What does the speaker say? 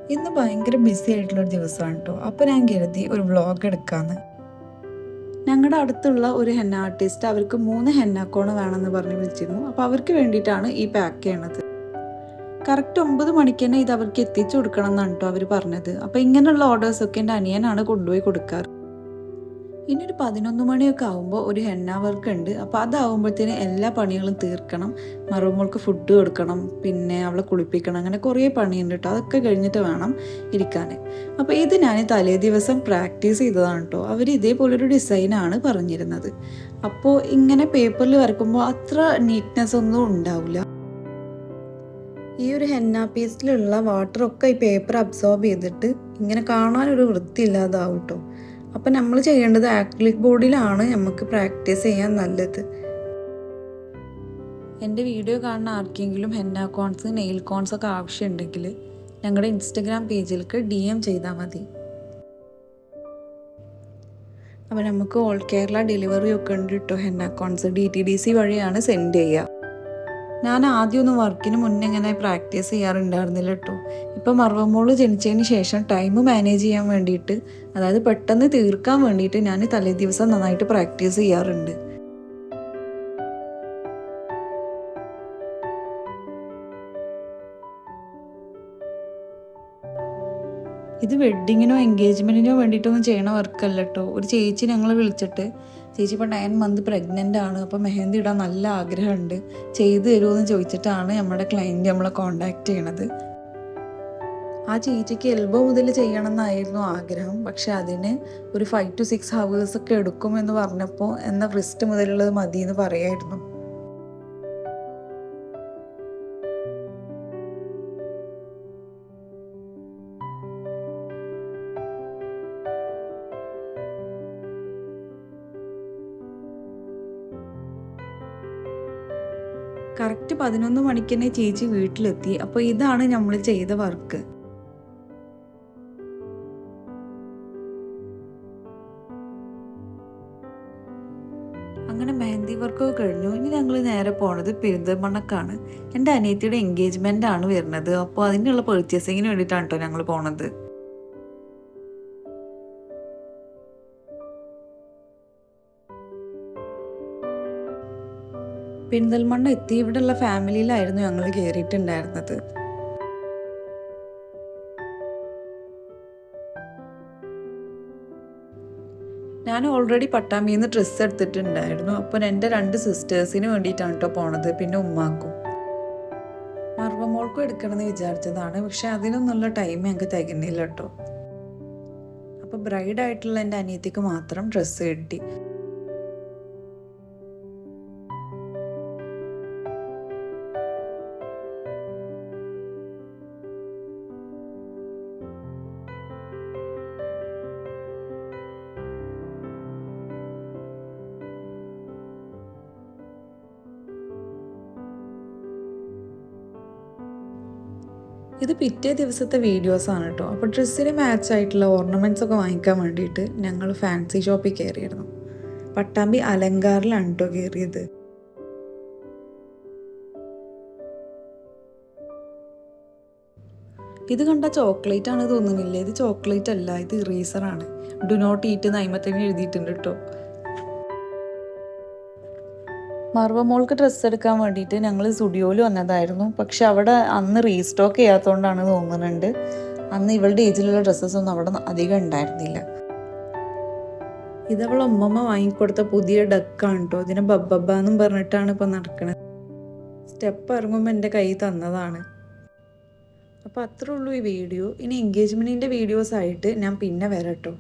ഇന്ന് ഭയങ്കര ബിസി ആയിട്ടുള്ളൊരു ദിവസമാണ് കേട്ടോ. അപ്പോൾ ഞാൻ കരുതി ഒരു വ്ളോഗ് എടുക്കാമെന്ന്. ഞങ്ങളുടെ അടുത്തുള്ള ഒരു ഹെന്ന ആർട്ടിസ്റ്റ് അവർക്ക് 3 ഹെന്നാക്കോണ് വേണമെന്ന് പറഞ്ഞ് വിളിച്ചിരുന്നു. അപ്പോൾ അവർക്ക് വേണ്ടിയിട്ടാണ് ഈ പാക്ക് ചെയ്യണത്. കറക്റ്റ് 9 മണിക്ക് തന്നെ ഇത് അവർക്ക് എത്തിച്ചു കൊടുക്കണം എന്നാണ് കേട്ടോ അവർ പറഞ്ഞത്. അപ്പോൾ ഇങ്ങനെയുള്ള ഓർഡേഴ്സൊക്കെ എൻ്റെ അനിയനാണ് കൊണ്ടുപോയി കൊടുക്കാറ്. ഇനി ഒരു 11 മണിയൊക്കെ ആകുമ്പോൾ ഒരു ഹെന്ന വർക്ക് ഉണ്ട്. അപ്പോൾ അതാവുമ്പോഴത്തേന് എല്ലാ പണികളും തീർക്കണം. മറുമോൾക്ക് ഫുഡ് കൊടുക്കണം, പിന്നെ അവളെ കുളിപ്പിക്കണം, അങ്ങനെ കുറേ പണിയുണ്ട് കേട്ടോ. അതൊക്കെ കഴിഞ്ഞിട്ട് വേണം ഇരിക്കാൻ. അപ്പോൾ ഇത് ഞാൻ തലേ ദിവസം പ്രാക്ടീസ് ചെയ്തതാണ് കേട്ടോ. അവർ ഇതേപോലൊരു ഡിസൈനാണ് പറഞ്ഞിരുന്നത്. അപ്പോൾ ഇങ്ങനെ പേപ്പറിൽ വരക്കുമ്പോൾ അത്ര നീറ്റ്നെസ് ഒന്നും ഉണ്ടാവില്ല. ഈ ഒരു ഹെന്ന പീസിലുള്ള വാട്ടറൊക്കെ ഈ പേപ്പർ അബ്സോർബ് ചെയ്തിട്ട് ഇങ്ങനെ കാണാനൊരു വൃത്തിയില്ലാതാവും കേട്ടോ. അപ്പം നമ്മൾ ചെയ്യേണ്ടത് ആക്രിലിക് ബോർഡിലാണ് നമുക്ക് പ്രാക്ടീസ് ചെയ്യാൻ നല്ലത്. എൻ്റെ വീഡിയോ കാണുന്ന ആർക്കെങ്കിലും ഹെന്ന കോൺസ്, നെയിൽ കോൺസ് ഒക്കെ ആവശ്യമുണ്ടെങ്കിൽ ഞങ്ങളുടെ ഇൻസ്റ്റഗ്രാം പേജിലേക്ക് DM ചെയ്താൽ മതി. അപ്പോൾ നമുക്ക് ഓൾ കേരള ഡെലിവറി ഒക്കെ ഉണ്ട് കേട്ടോ. ഹെന്ന കോൺസ് DTDC വഴിയാണ് സെൻഡ് ചെയ്യുക. ഞാൻ ആദ്യമൊന്നും വർക്കിന് മുന്നേ ഇങ്ങനെ പ്രാക്ടീസ് ചെയ്യാറുണ്ടായിരുന്നില്ല കേട്ടോ. ഇപ്പോൾ മർവമോള് ജനിച്ചതിന് ശേഷം ടൈം മാനേജ് ചെയ്യാൻ വേണ്ടിയിട്ട്, അതായത് പെട്ടെന്ന് തീർക്കാൻ വേണ്ടിയിട്ട് ഞാൻ തലേ ദിവസം നന്നായിട്ട് പ്രാക്ടീസ് ചെയ്യാറുണ്ട്. ഇത് വെഡ്ഡിങ്ങിനോ എൻഗേജ്മെൻറ്റിനോ വേണ്ടിയിട്ടൊന്നും ചെയ്യണ വർക്കല്ല കേട്ടോ. ഒരു ചേച്ചി ഞങ്ങളെ വിളിച്ചിട്ട്, ചേച്ചി ഇപ്പോൾ 9 മന്ത് പ്രഗ്നൻ്റ് ആണ്, അപ്പോൾ മെഹന്തി ഇടാൻ നല്ല ആഗ്രഹമുണ്ട്, ചെയ്തു തരുമെന്ന് ചോദിച്ചിട്ടാണ് നമ്മുടെ ക്ലയൻറ്റ് നമ്മളെ കോണ്ടാക്ട് ചെയ്യണത്. ആ ചേച്ചിക്ക് എൽബോ മുതൽ ചെയ്യണം എന്നായിരുന്നു ആഗ്രഹം. പക്ഷെ അതിന് ഒരു 5 to 6 hours ഒക്കെ എടുക്കുമെന്ന് പറഞ്ഞപ്പോൾ എന്നാൽ റിസ്റ്റ് മുതലുള്ളത് മതി എന്ന് പറയായിരുന്നു. കറക്റ്റ് 11 മണിക്ക് തന്നെ ചേച്ചി വീട്ടിലെത്തി. അപ്പോൾ ഇതാണ് നമ്മൾ ചെയ്ത വർക്ക്. അങ്ങനെ മെഹന്തി വർക്കൊക്കെ കഴിഞ്ഞു. ഇനി ഞങ്ങൾ നേരെ പോണത് പെരിന്തൽമണ്ണക്കാണ്. എൻ്റെ അനിയത്തിയുടെ എൻഗേജ്മെൻ്റ് ആണ് വരുന്നത്. അപ്പോൾ അതിനുള്ള പർച്ചേസിങ്ങിന് വേണ്ടിയിട്ടാണ് കേട്ടോ ഞങ്ങൾ പോണത്. പെരിന്തൽമണ്ണ എത്തി. ഇവിടെയുള്ള ഫാമിലിയിലായിരുന്നു ഞങ്ങൾ കയറിയിട്ടുണ്ടായിരുന്നത്. ഞാൻ ഓൾറെഡി പട്ടാമ്പിയിൽ നിന്ന് ഡ്രസ്സ് എടുത്തിട്ടുണ്ടായിരുന്നു. അപ്പോൾ എൻ്റെ 2 സിസ്റ്റേഴ്സിന് വേണ്ടിയിട്ടാണ് കേട്ടോ പോണത്, പിന്നെ ഉമ്മാക്കും. മർവമോൾക്കും എടുക്കണമെന്ന് വിചാരിച്ചതാണ്, പക്ഷെ അതിനൊന്നുള്ള ടൈം ഞങ്ങൾക്ക് തികഞ്ഞില്ല കേട്ടോ. അപ്പോൾ ബ്രൈഡായിട്ടുള്ള എൻ്റെ അനിയത്തിക്ക് മാത്രം ഡ്രസ്സ് കിട്ടി. ഇത് പിറ്റേ ദിവസത്തെ വീഡിയോസാണ് കേട്ടോ. അപ്പോൾ ഡ്രസ്സിന് മാച്ചായിട്ടുള്ള ഓർണമെൻറ്റ്സ് ഒക്കെ വാങ്ങിക്കാൻ വേണ്ടിയിട്ട് ഞങ്ങൾ ഫാൻസി ഷോപ്പിൽ കയറിയിരുന്നു. പട്ടാമ്പി അലങ്കാറിലാണ് കേട്ടോ കയറിയത്. ഇത് കണ്ട ചോക്ലേറ്റ് ആണ് തോന്നുന്നില്ല. ഇത് ചോക്ലേറ്റ് അല്ല, ഇത് ഇറീസറാണ്. ഡു നോട്ട് ഈറ്റ് നൈമത്തന്നെ എഴുതിയിട്ടുണ്ട് കേട്ടോ. മർവമോൾക്ക് ഡ്രസ്സ് എടുക്കാൻ വേണ്ടിയിട്ട് ഞങ്ങൾ സ്റ്റുഡിയോയിൽ വന്നതായിരുന്നു. പക്ഷെ അവിടെ അന്ന് റീസ്റ്റോക്ക് ചെയ്യാത്തതുകൊണ്ടാണ് തോന്നുന്നുണ്ട്, അന്ന് ഇവളുടെ ഏജിലുള്ള ഡ്രസ്സസ് ഒന്നും അവിടെ അധികം ഉണ്ടായിരുന്നില്ല. ഇതവളെ ഉമ്മമ്മ വാങ്ങിക്കൊടുത്ത പുതിയ ഡക്കാണ് കേട്ടോ. ഇതിനെ ബബ്ബ എന്നും പറഞ്ഞിട്ടാണ് ഇപ്പോൾ നടക്കുന്നത്. സ്റ്റെപ്പ് ഇറങ്ങുമ്പോൾ എൻ്റെ കൈ തന്നതാണ്. അപ്പോൾ അത്രേ ഉള്ളൂ ഈ വീഡിയോ. ഇനി എൻഗേജ്മെൻറ്റിൻ്റെ വീഡിയോസായിട്ട് ഞാൻ പിന്നെ വരാം കേട്ടോ.